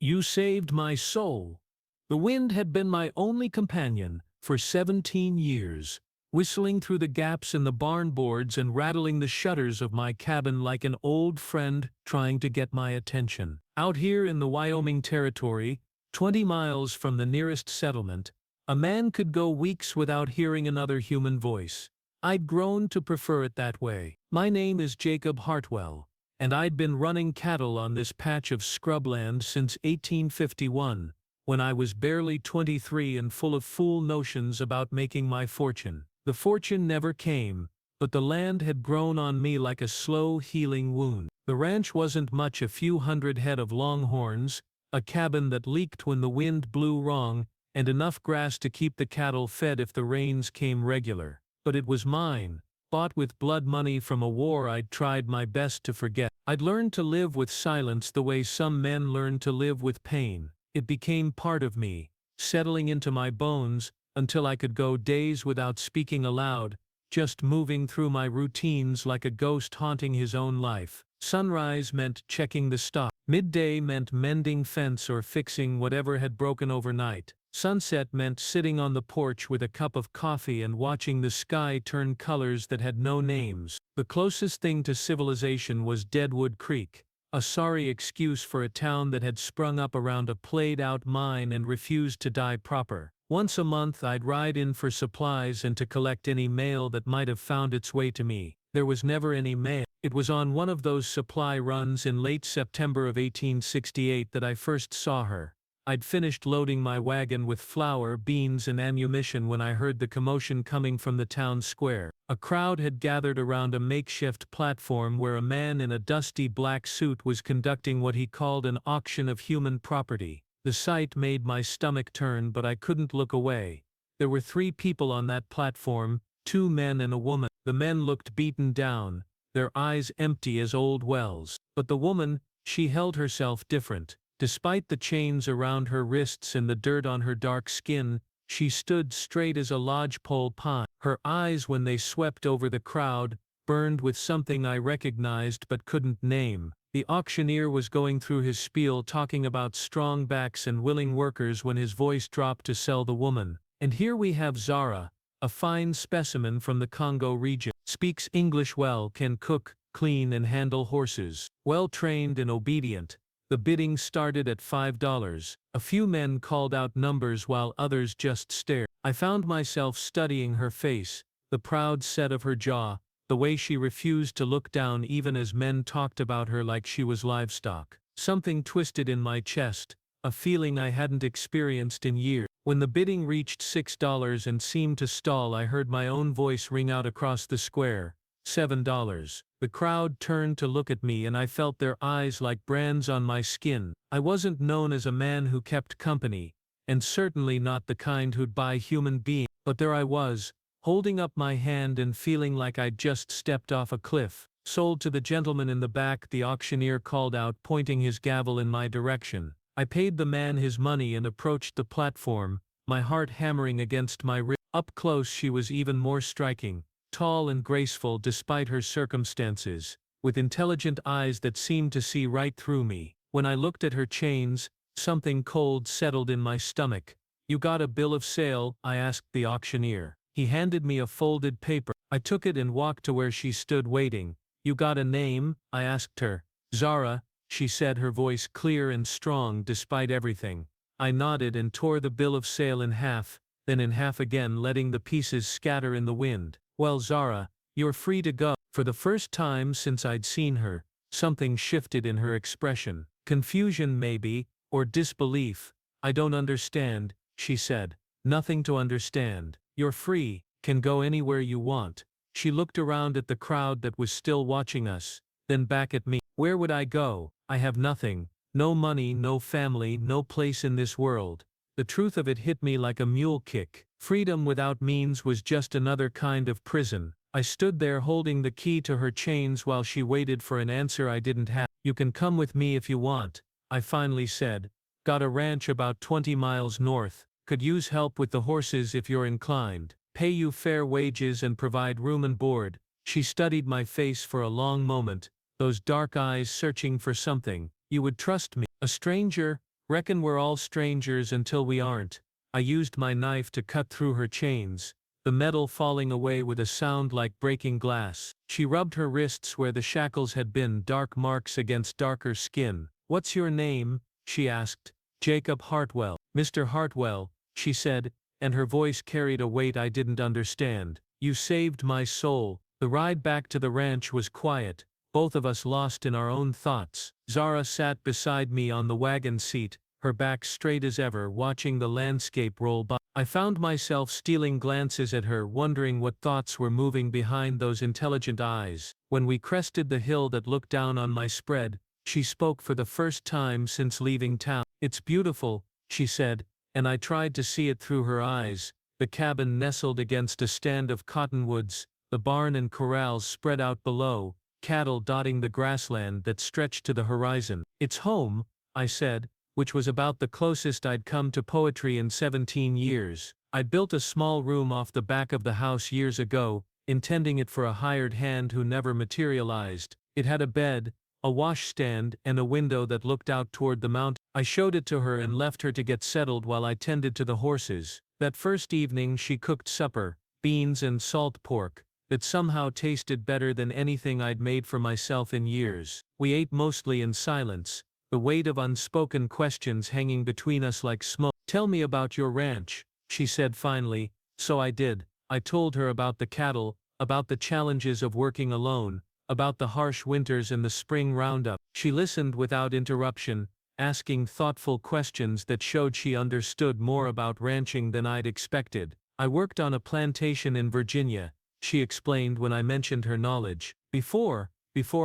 You saved my soul. The wind had been my only companion for 17 years, whistling through the gaps in the barn boards and rattling the shutters of my cabin like an old friend trying to get my attention. Out here in the Wyoming Territory, 20 miles from the nearest settlement, a man could go weeks without hearing another human voice. I'd grown to prefer it that way. My name is Jacob Hartwell, and I'd been running cattle on this patch of scrubland since 1851, when I was barely 23 and full of fool notions about making my fortune. The fortune never came, but the land had grown on me like a slow healing wound. The ranch wasn't much, a few hundred head of longhorns, a cabin that leaked when the wind blew wrong, and enough grass to keep the cattle fed if the rains came regular. But it was mine, bought with blood money from a war I'd tried my best to forget. I'd learned to live with silence the way some men learn to live with pain. It became part of me, settling into my bones, until I could go days without speaking aloud, just moving through my routines like a ghost haunting his own life. Sunrise meant checking the stock. Midday meant mending fence or fixing whatever had broken overnight. Sunset meant sitting on the porch with a cup of coffee and watching the sky turn colors that had no names. The closest thing to civilization was Deadwood Creek, a sorry excuse for a town that had sprung up around a played-out mine and refused to die proper. Once a month I'd ride in for supplies and to collect any mail that might have found its way to me. There was never any mail. It was on one of those supply runs in late September of 1868 that I first saw her. I'd finished loading my wagon with flour, beans, and ammunition when I heard the commotion coming from the town square. A crowd had gathered around a makeshift platform where a man in a dusty black suit was conducting what he called an auction of human property. The sight made my stomach turn, but I couldn't look away. There were 3 people on that platform, 2 men and a woman. The men looked beaten down, their eyes empty as old wells. But the woman, she held herself different. Despite the chains around her wrists and the dirt on her dark skin, she stood straight as a lodgepole pine. Her eyes, when they swept over the crowd, burned with something I recognized but couldn't name. The auctioneer was going through his spiel talking about strong backs and willing workers when his voice dropped to sell the woman. And here we have Zara, a fine specimen from the Congo region. Speaks English well, can cook, clean, and handle horses. Well trained and obedient. The bidding started at $5. A few men called out numbers while others just stared. I found myself studying her face, the proud set of her jaw, the way she refused to look down even as men talked about her like she was livestock. Something twisted in my chest, a feeling I hadn't experienced in years. When the bidding reached $6 and seemed to stall, I heard my own voice ring out across the square. $7. The crowd turned to look at me and I felt their eyes like brands on my skin. I wasn't known as a man who kept company, and certainly not the kind who'd buy human beings. But there I was, holding up my hand and feeling like I'd just stepped off a cliff. Sold to the gentleman in the back, the auctioneer called out, pointing his gavel in my direction. I paid the man his money and approached the platform, my heart hammering against my ribs. Up close she was even more striking. Tall and graceful despite her circumstances, with intelligent eyes that seemed to see right through me. When I looked at her chains, something cold settled in my stomach. "You got a bill of sale?" I asked the auctioneer. He handed me a folded paper. I took it and walked to where she stood waiting. "You got a name?" I asked her. "Zara," she said, her voice clear and strong despite everything. I nodded and tore the bill of sale in half, then in half again, letting the pieces scatter in the wind. "Well, Zara, you're free to go." For the first time since I'd seen her, something shifted in her expression. Confusion maybe, or disbelief. "I don't understand," she said. "Nothing to understand. You're free, can go anywhere you want." She looked around at the crowd that was still watching us, then back at me. "Where would I go? I have nothing. No money, no family, no place in this world." The truth of it hit me like a mule kick. Freedom without means was just another kind of prison. I stood there holding the key to her chains while she waited for an answer I didn't have. "You can come with me if you want," I finally said. "Got a ranch about 20 miles north. Could use help with the horses if you're inclined. Pay you fair wages and provide room and board." She studied my face for a long moment, those dark eyes searching for something. "You would trust me?" "A stranger?" Reckon we're all strangers until we aren't. I used my knife to cut through her chains, the metal falling away with a sound like breaking glass. She rubbed her wrists where the shackles had been, dark marks against darker skin. "What's your name?" she asked. "Jacob Hartwell." "Mr. Hartwell," she said, and her voice carried a weight I didn't understand. "You saved my soul." The ride back to the ranch was quiet, both of us lost in our own thoughts. Zara sat beside me on the wagon seat, her back straight as ever, watching the landscape roll by. I found myself stealing glances at her, wondering what thoughts were moving behind those intelligent eyes. When we crested the hill that looked down on my spread, she spoke for the first time since leaving town. "It's beautiful," she said, and I tried to see it through her eyes. The cabin nestled against a stand of cottonwoods, the barn and corrals spread out below, cattle dotting the grassland that stretched to the horizon. "It's home," I said, which was about the closest I'd come to poetry in 17 years. I'd built a small room off the back of the house years ago, intending it for a hired hand who never materialized. It had a bed, a washstand, and a window that looked out toward the mountain. I showed it to her and left her to get settled while I tended to the horses. That first evening she cooked supper, beans and salt pork, that somehow tasted better than anything I'd made for myself in years. We ate mostly in silence, the weight of unspoken questions hanging between us like smoke. "Tell me about your ranch," she said finally. So I did. I told her about the cattle, about the challenges of working alone, about the harsh winters and the spring roundup. She listened without interruption, asking thoughtful questions that showed she understood more about ranching than I'd expected. "I worked on a plantation in Virginia," she explained when I mentioned her knowledge. Before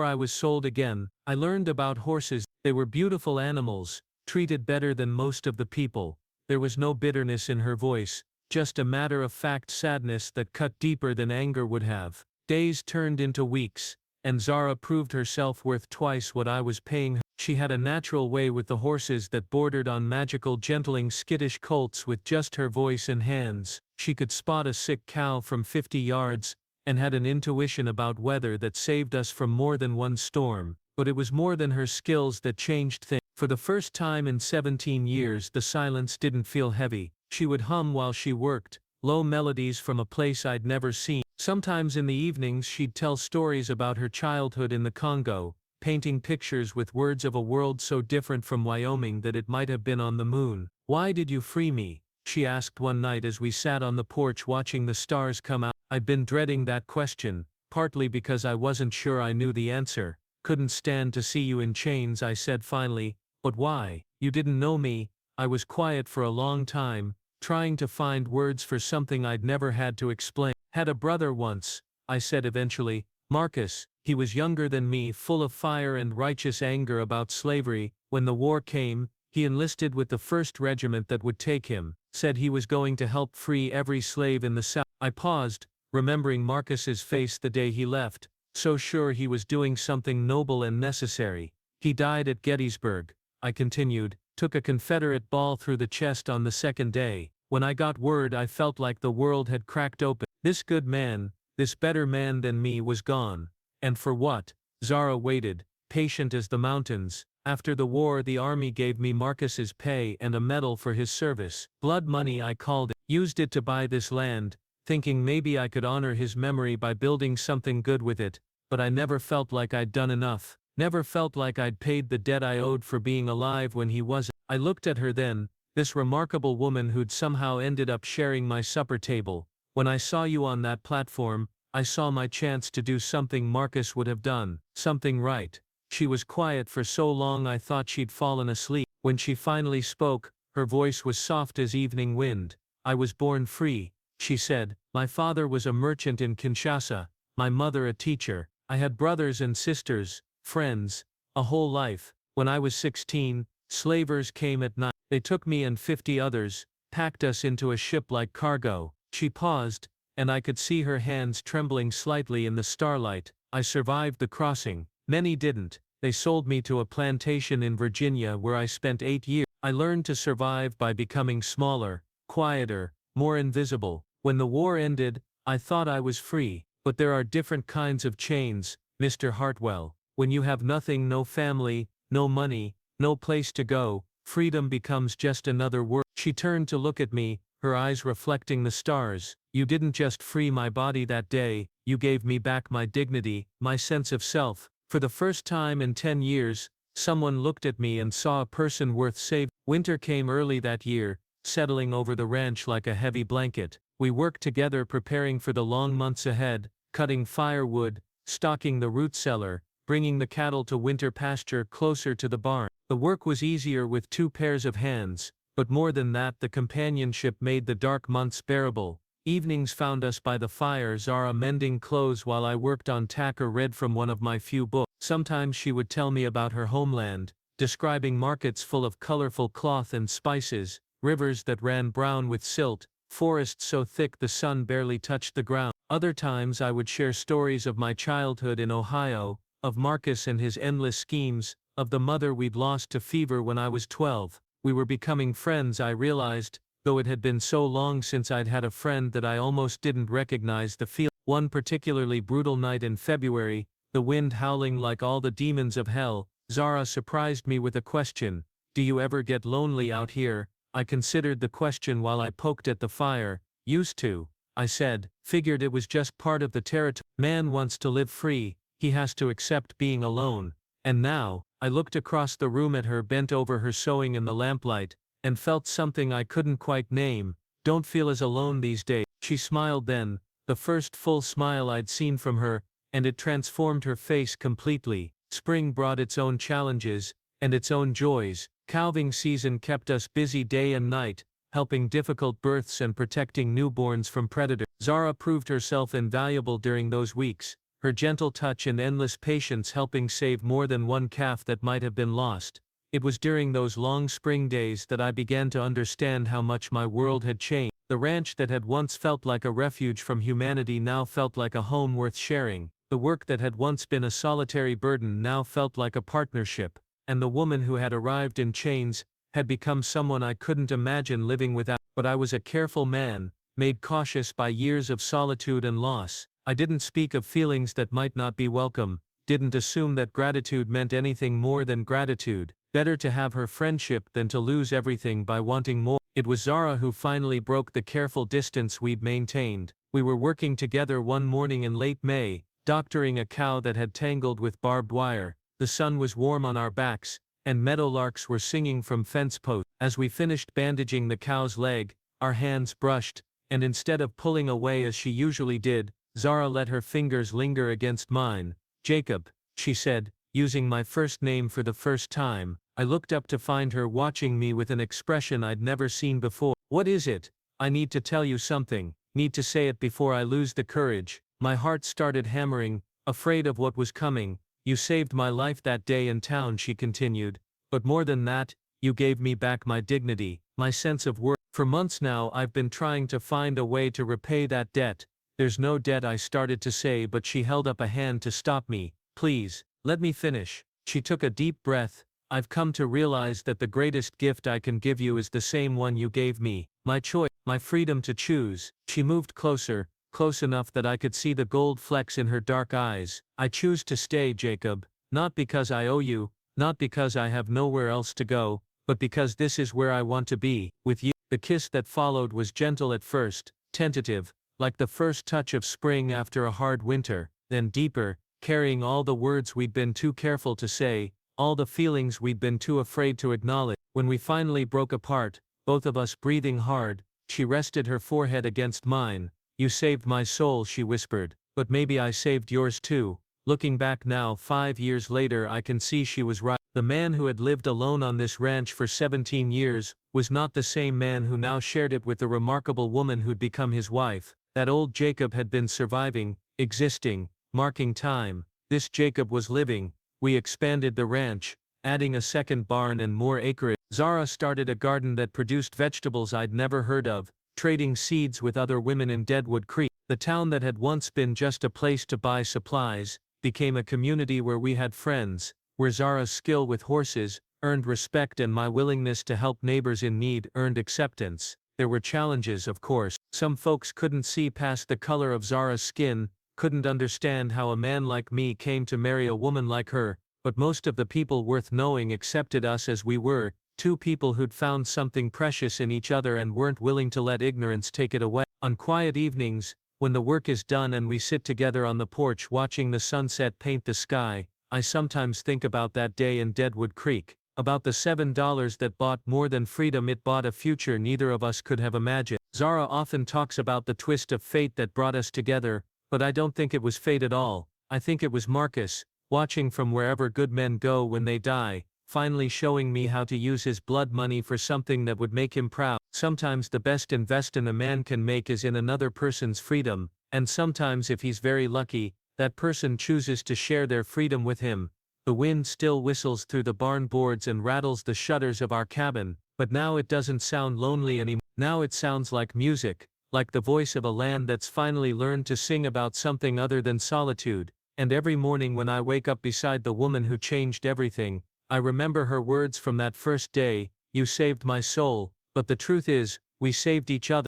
I was sold again, I learned about horses. They were beautiful animals, treated better than most of the people." There was no bitterness in her voice, just a matter-of-fact sadness that cut deeper than anger would have. Days turned into weeks, and Zara proved herself worth twice what I was paying her. She had a natural way with the horses that bordered on magical, gentling, skittish colts with just her voice and hands. She could spot a sick cow from 50 yards, and had an intuition about weather that saved us from more than one storm. But it was more than her skills that changed things. For the first time in 17 years, the silence didn't feel heavy. She would hum while she worked, low melodies from a place I'd never seen. Sometimes in the evenings she'd tell stories about her childhood in the Congo, painting pictures with words of a world so different from Wyoming that it might have been on the moon. "Why did you free me?" she asked one night as we sat on the porch watching the stars come out. I'd been dreading that question, partly because I wasn't sure I knew the answer. "Couldn't stand to see you in chains," I said finally. "But why?" "You didn't know me." I was quiet for a long time, trying to find words for something I'd never had to explain. "Had a brother once," I said eventually. "Marcus. He was younger than me, full of fire and righteous anger about slavery. When the war came, he enlisted with the 1st Regiment that would take him. Said he was going to help free every slave in the South." I paused, remembering Marcus's face the day he left, so sure he was doing something noble and necessary. "He died at Gettysburg," I continued, "took a Confederate ball through the chest on the 2nd day. When I got word, I felt like the world had cracked open. This good man, this better man than me, was gone. And for what?" Zara waited, patient as the mountains. "After the war, the army gave me Marcus's pay and a medal for his service. Blood money, I called it. Used it to buy this land, thinking maybe I could honor his memory by building something good with it, but I never felt like I'd done enough. Never felt like I'd paid the debt I owed for being alive when he wasn't." I looked at her then, this remarkable woman who'd somehow ended up sharing my supper table. "When I saw you on that platform, I saw my chance to do something Marcus would have done, something right." She was quiet for so long I thought she'd fallen asleep. When she finally spoke, her voice was soft as evening wind. "I was born free," she said. "My father was a merchant in Kinshasa, my mother a teacher. I had brothers and sisters, friends, a whole life. When I was 16, slavers came at night. They took me and 50 others, packed us into a ship like cargo." She paused, and I could see her hands trembling slightly in the starlight. "I survived the crossing. Many didn't. They sold me to a plantation in Virginia where I spent 8 years. I learned to survive by becoming smaller, quieter, more invisible. When the war ended, I thought I was free. But there are different kinds of chains, Mr. Hartwell. When you have nothing, no family, no money, no place to go, freedom becomes just another word. She turned to look at me, her eyes reflecting the stars. You didn't just free my body that day, you gave me back my dignity, my sense of self. For the first time in 10 years, someone looked at me and saw a person worth saving. Winter came early that year, settling over the ranch like a heavy blanket. We worked together preparing for the long months ahead, cutting firewood, stocking the root cellar, bringing the cattle to winter pasture closer to the barn. The work was easier with 2 pairs of hands, but more than that, the companionship made the dark months bearable. Evenings found us by the fire, Zara mending clothes while I worked on tack or read from one of my few books. Sometimes she would tell me about her homeland, describing markets full of colorful cloth and spices, rivers that ran brown with silt, forests so thick the sun barely touched the ground. Other times I would share stories of my childhood in Ohio, of Marcus and his endless schemes, of the mother we'd lost to fever when I was 12. We were becoming friends, I realized, though it had been so long since I'd had a friend that I almost didn't recognize the feeling. One particularly brutal night in February, the wind howling like all the demons of hell, Zara surprised me with a question. Do you ever get lonely out here? I considered the question while I poked at the fire. Used to, I said, figured it was just part of the territory. Man wants to live free, he has to accept being alone. And now, I looked across the room at her bent over her sewing in the lamplight, and felt something I couldn't quite name. Don't feel as alone these days. She smiled then, the first full smile I'd seen from her, and it transformed her face completely. Spring brought its own challenges, and its own joys. Calving season kept us busy day and night, helping difficult births and protecting newborns from predators. Zara proved herself invaluable during those weeks, her gentle touch and endless patience helping save more than one calf that might have been lost. It was during those long spring days that I began to understand how much my world had changed. The ranch that had once felt like a refuge from humanity now felt like a home worth sharing. The work that had once been a solitary burden now felt like a partnership. And the woman who had arrived in chains had become someone I couldn't imagine living without. But I was a careful man, made cautious by years of solitude and loss. I didn't speak of feelings that might not be welcome, didn't assume that gratitude meant anything more than gratitude. Better to have her friendship than to lose everything by wanting more. It was Zara who finally broke the careful distance we'd maintained. We were working together one morning in late May, doctoring a cow that had tangled with barbed wire. The sun was warm on our backs, and meadowlarks were singing from fence posts. As we finished bandaging the cow's leg, our hands brushed, and instead of pulling away as she usually did, Zara let her fingers linger against mine. Jacob, she said, using my first name for the first time. I looked up to find her watching me with an expression I'd never seen before. What is it? I need to tell you something. Need to say it before I lose the courage. My heart started hammering, afraid of what was coming. You saved my life that day in town, she continued. But more than that, you gave me back my dignity, my sense of worth. For months now I've been trying to find a way to repay that debt. There's no debt, I started to say, but she held up a hand to stop me. Please, let me finish. She took a deep breath. I've come to realize that the greatest gift I can give you is the same one you gave me. My choice, my freedom to choose. She moved closer, close enough that I could see the gold flecks in her dark eyes. I choose to stay, Jacob, not because I owe you, not because I have nowhere else to go, but because this is where I want to be, with you. The kiss that followed was gentle at first, tentative, like the first touch of spring after a hard winter, then deeper, carrying all the words we'd been too careful to say, all the feelings we'd been too afraid to acknowledge. When we finally broke apart, both of us breathing hard, she rested her forehead against mine. You saved my soul, she whispered, but maybe I saved yours too. Looking back now, 5 years later, I can see she was right. The man who had lived alone on this ranch for 17 years was not the same man who now shared it with the remarkable woman who'd become his wife. That old Jacob had been surviving, existing, marking time. This Jacob was living. We expanded the ranch, adding a second barn and more acreage. Zara started a garden that produced vegetables I'd never heard of, trading seeds with other women in Deadwood Creek. The town that had once been just a place to buy supplies became a community where we had friends, where Zara's skill with horses earned respect and my willingness to help neighbors in need earned acceptance. There were challenges, of course. Some folks couldn't see past the color of Zara's skin, couldn't understand how a man like me came to marry a woman like her, but most of the people worth knowing accepted us as we were, two people who'd found something precious in each other and weren't willing to let ignorance take it away. On quiet evenings, when the work is done and we sit together on the porch watching the sunset paint the sky, I sometimes think about that day in Deadwood Creek, about the $7 that bought more than freedom. It bought a future neither of us could have imagined. Zara often talks about the twist of fate that brought us together, but I don't think it was fate at all. I think it was Marcus, watching from wherever good men go when they die, finally showing me how to use his blood money for something that would make him proud. Sometimes the best investment a man can make is in another person's freedom, and sometimes if he's very lucky, that person chooses to share their freedom with him. The wind still whistles through the barn boards and rattles the shutters of our cabin, but now it doesn't sound lonely anymore. Now it sounds like music, like the voice of a land that's finally learned to sing about something other than solitude. And every morning when I wake up beside the woman who changed everything, I remember her words from that first day, "You saved my soul," but the truth is, we saved each other.